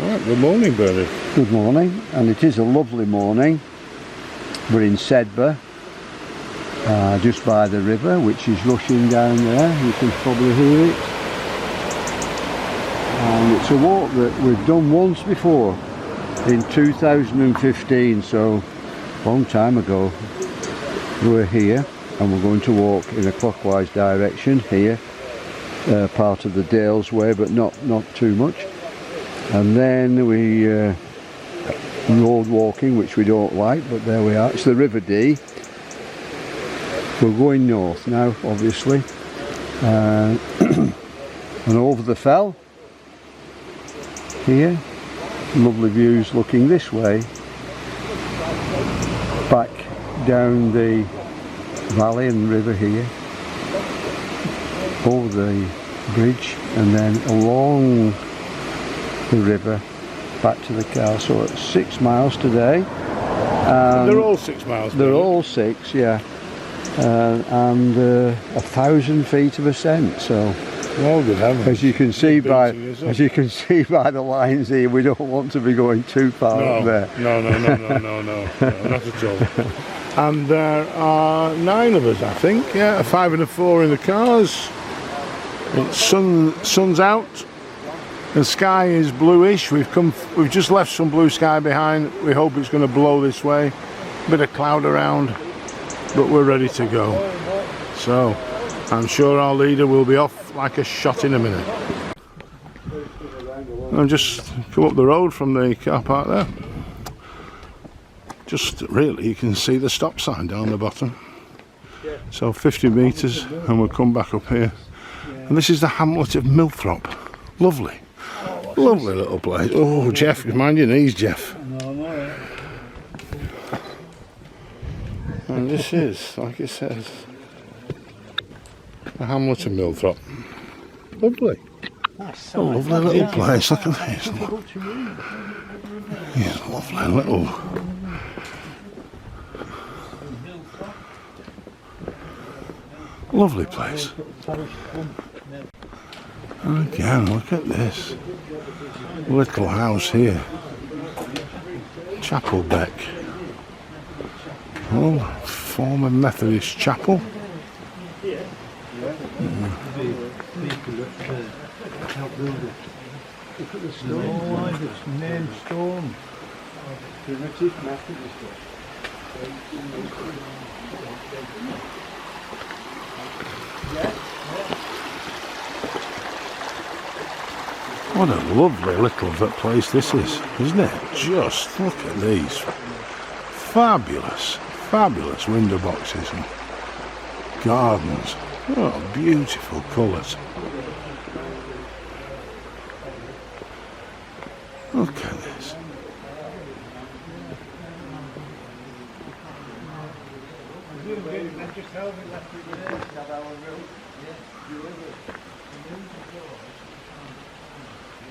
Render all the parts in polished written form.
Right, good morning, Bernard. Good morning, and it is a lovely morning. We're in Sedbergh, just by the river, which is rushing down there. You can probably hear it. And it's a walk that we've done once before, in 2015, so a long time ago. We're here, and we're going to walk in a clockwise direction here, part of the Dales Way, but not too much. And then we road walking, which we don't like, but there we are. It's the River Dee. We're going north now, obviously, and over the fell here. Lovely views looking this way, back down the valley and river here, over the bridge, and then along the river back to the car. So it's 6 miles today. They're all 6 miles. They're all 6, yeah, and 1,000 feet of ascent. So, oh, good heavens! As you can see by the lines here, we don't want to be going too far up there. No, not at all. And there are 9 of us, I think. Yeah, a 5 and a 4 in the cars. It's sun's out. The sky is bluish. We've just left some blue sky behind. We hope it's going to blow this way. Bit of cloud around, but we're ready to go. So I'm sure our leader will be off like a shot in a minute. I've just come up the road from the car park there. Just really, you can see the stop sign down the bottom. So 50 metres, and we'll come back up here. And this is the hamlet of Milthrop. Lovely. Lovely little place. Oh, Jeff, mind your knees, Jeff. And this is, like it says, the hamlet of Milthrop. Lovely. A lovely little place. Look at this. Yeah, lovely little. Lovely place. And again, look at this little house here. Chapel Beck. Oh, former Methodist chapel. Look at the stone. It's named stone. Primitive Methodist. What a lovely little place this is, isn't it? Just look at these fabulous window boxes and gardens. Oh, beautiful colours. Look at this.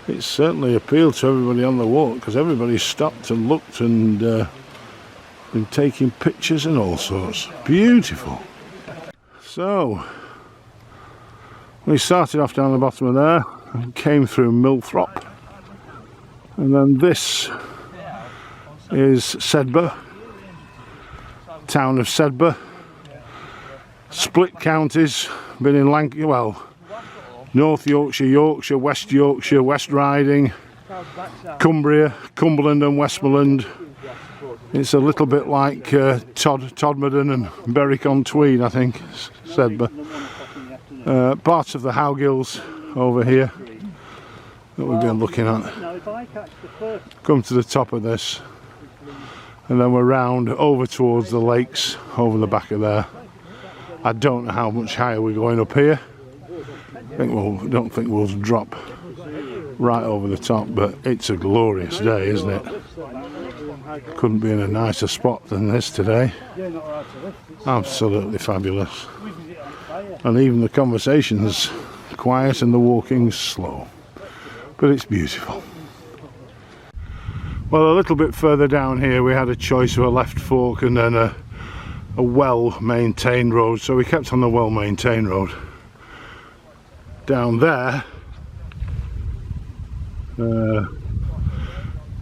It certainly appealed to everybody on the walk, because everybody stopped and looked and been taking pictures and all sorts. Beautiful. So we started off down the bottom of there and came through Milthrop, and then this is Sedbergh, town of Sedbergh. Split counties, been in North Yorkshire, Yorkshire, West Yorkshire, West Riding, Cumbria, Cumberland and Westmoreland. It's a little bit like Todmorden and Berwick-on-Tweed, I think, Sedbergh. Parts of the Howgills over here that we've been looking at. Come to the top of this, and then we're round over towards the lakes over the back of there. I don't know how much higher we're going up here. Don't think we'll drop right over the top, but it's a glorious day, isn't it? Couldn't be in a nicer spot than this today. Absolutely fabulous. And even the conversation's quiet and the walking's slow, but it's beautiful. Well, a little bit further down here we had a choice of a left fork and then a well-maintained road, so we kept on the well-maintained road. Down there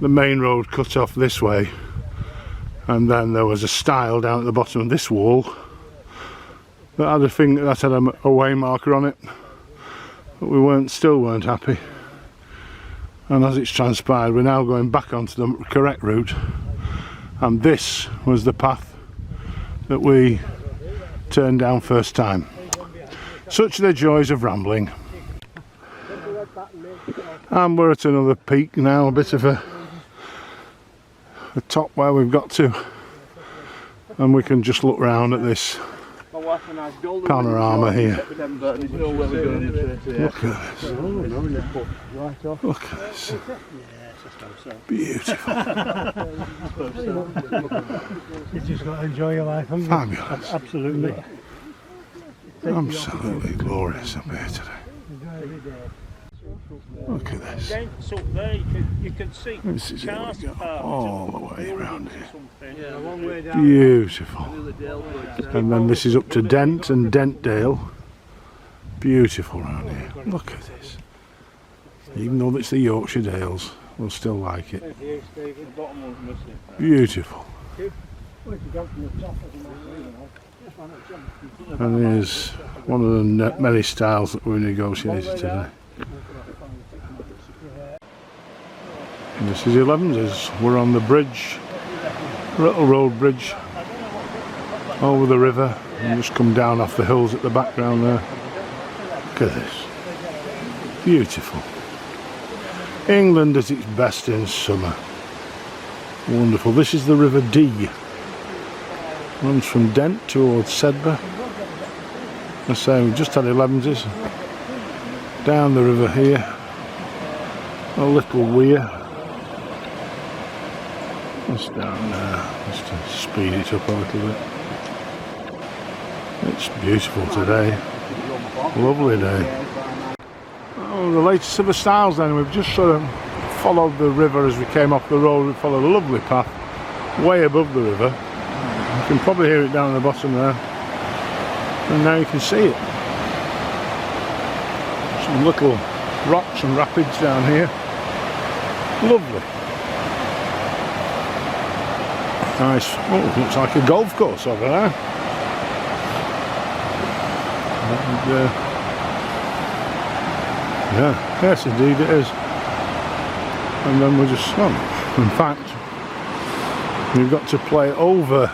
the main road cut off this way, and then there was a stile down at the bottom of this wall that had a thing that had a way marker on it, but we still weren't happy. And as it's transpired, we're now going back onto the correct route, and this was the path that we turned down first time. Such are the joys of rambling. And we're at another peak now, a bit of a top where we've got to, and we can just look round at this panorama here. Look at this. Look at this. Beautiful. You just got to enjoy your life, haven't you? Fabulous. Absolutely. Absolutely glorious up here today. Look at this. You can see This is how we go all the way around here. a long way down. Beautiful. And then this is up to Dent and Dentdale. Beautiful around here. Look at this. Even though it's the Yorkshire Dales, we'll still like it. Beautiful. And here's one of the many styles that we negotiated today. And this is 11s. We're on the bridge, Little Road Bridge, over the river, and just come down off the hills at the background there. Look at this. Beautiful. England at its best in summer. Wonderful. This is the River Dee. Runs from Dent towards Sedbergh. I say we just had 11s. Down the river here. A little weir. Just down there, just to speed it up a little bit. It's beautiful today. Lovely day. Oh, the latest of the styles then. We've just sort of followed the river as we came off the road. We followed a lovely path way above the river. You can probably hear it down at the bottom there. And now you can see it. Some little rocks and rapids down here. Lovely. Nice. Oh, looks like a golf course over there. And, yeah, yes indeed it is. And then we're just, in fact, we've got to play over.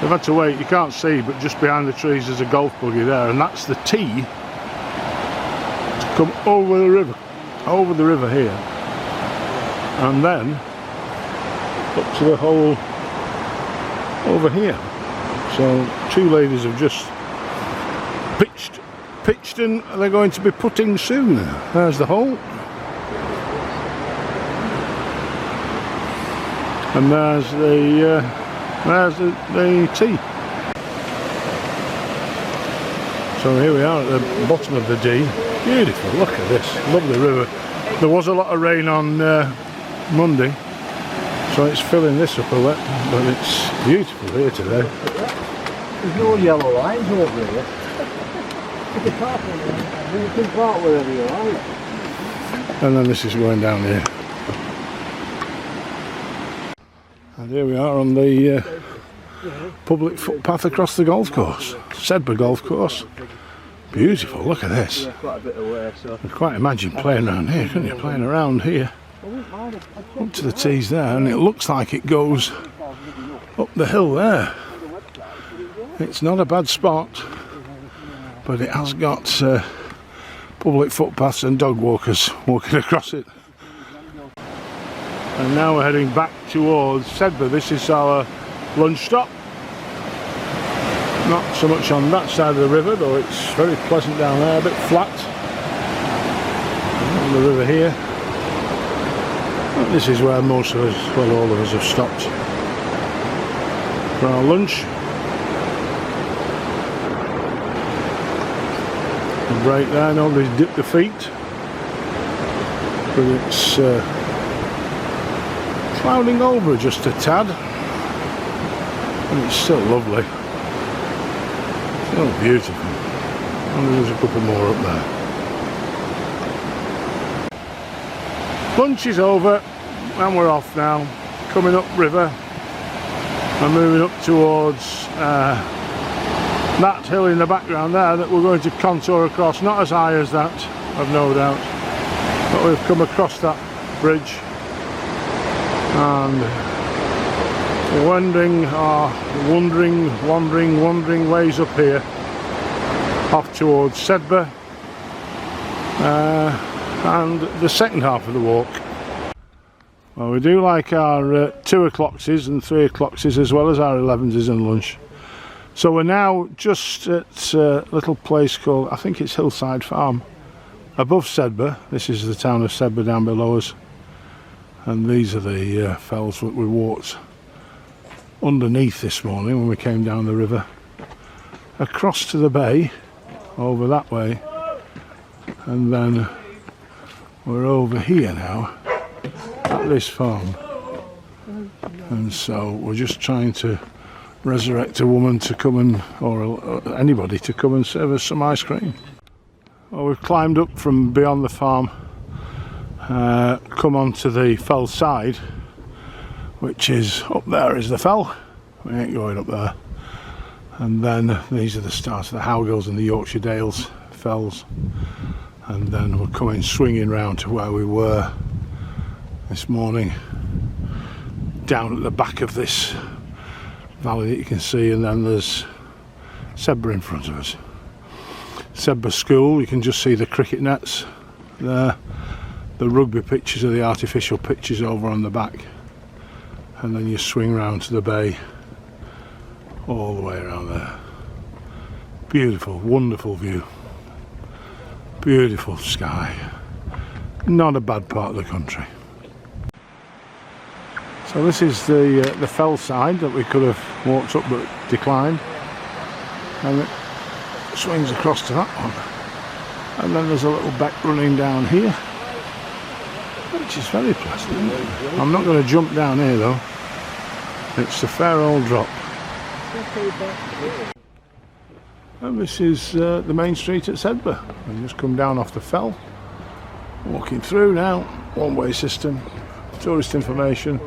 So I've had to wait, you can't see, but just behind the trees there's a golf buggy there, and that's the tee to come over the river here, and then up to the hole over here. So two ladies have just pitched and they're going to be putting soon. There's the hole, and there's the tee. So here we are at the bottom of the Dee. Beautiful, look at this, lovely river. There was a lot of rain on Monday, so it's filling this up a bit, but it's beautiful here today. There's no yellow lines over here. You can park wherever you like. And then this is going down here. And here we are on the public footpath across the golf course, Sedbergh Golf Course. Beautiful, look at this. Quite a bit away, so. You quite imagine playing around here, couldn't you? Playing around here, up to the tees there, and it looks like it goes up the hill there. It's not a bad spot, but it has got public footpaths and dog walkers walking across it. And now we're heading back towards Sedbergh. This is our lunch stop. Not so much on that side of the river, though it's very pleasant down there, a bit flat. On the river here. And this is where most of us, well, all of us have stopped for our lunch. A break there, nobody's dipped their feet. But it's clouding over just a tad. And it's still lovely. Oh, beautiful. And there's a couple more up there. Lunch is over and we're off now, coming up river and moving up towards that hill in the background there that we're going to contour across. Not as high as that, I've no doubt, but we've come across that bridge and wandering ways up here off towards Sedbergh and the second half of the walk. Well, we do like our 2 o'clockses and 3 o'clockses as well as our 11s and lunch. So we're now just at a little place called, I think it's Hillside Farm, above Sedbergh. This is the town of Sedbergh down below us, and these are the fells that we walked underneath this morning when we came down the river across to the bay over that way, and then we're over here now at this farm, and so we're just trying to resurrect a woman to come and, or anybody to come and serve us some ice cream. Well, we've climbed up from beyond the farm, come onto the fell side, which is up there is the fell. We ain't going up there. And then these are the starts of the Howgills and the Yorkshire Dales fells, and then we're coming swinging round to where we were this morning, down at the back of this valley that you can see, and then there's Sedbergh in front of us. Sedbergh School, you can just see the cricket nets there, the rugby pitches are the artificial pitches over on the back, and then you swing round to the bay all the way around there. Beautiful, wonderful view, beautiful sky, not a bad part of the country. So this is the fell side that we could have walked up but declined, and it swings across to that one, and then there's a little beck running down here, which is very pleasant. I'm not going to jump down here though, it's a fair old drop. And this is the main street at Sedbergh. We've just come down off the fell, walking through now, one-way system, tourist information.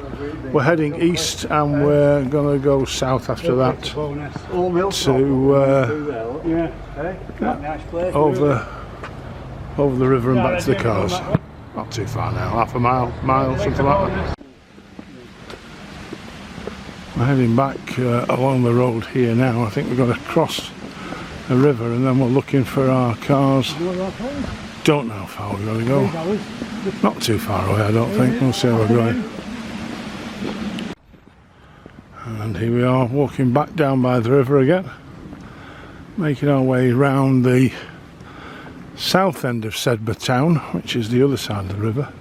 We're heading east and we're going to go south after that to over the river and back to the cars. Not too far now, half a mile, something like that. We're heading back along the road here now. I think we're going to cross the river and then we're looking for our cars. Don't know how far we're going to go. Not too far away, I don't think. We'll see how we're going. And here we are, walking back down by the river again, making our way round the south end of Sedbergh town, which is the other side of the river.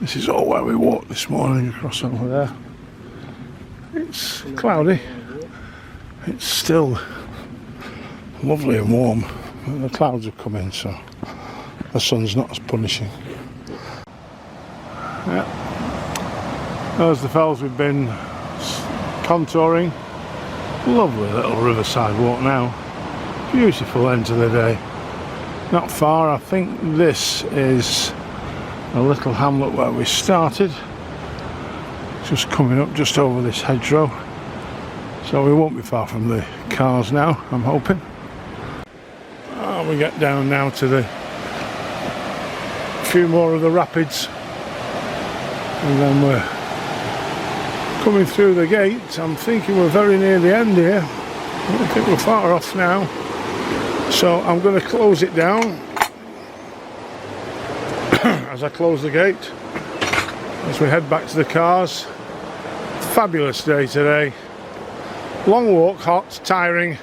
This is all where we walked this morning, across over there. It's cloudy. It's still lovely and warm. The clouds have come in, so the sun's not as punishing. Yeah. Those are the fells we've been contouring. Lovely little riverside walk now. Beautiful end to the day. Not far, I think this is a little hamlet where we started. Just coming up just over this hedgerow. So we won't be far from the cars now, I'm hoping. Oh, we get down now to the few more of the rapids. And then we're coming through the gate. I'm thinking we're very near the end here. I don't think we're far off now. So I'm going to close it down as I close the gate, as we head back to the cars. Fabulous day today. Long walk, hot, tiring,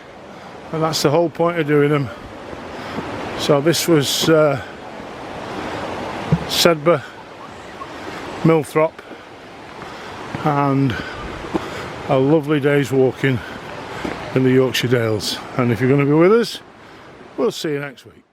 and that's the whole point of doing them. So this was Sedbergh, Millthrop, and a lovely day's walking in the Yorkshire Dales. And if you're going to be with us, we'll see you next week.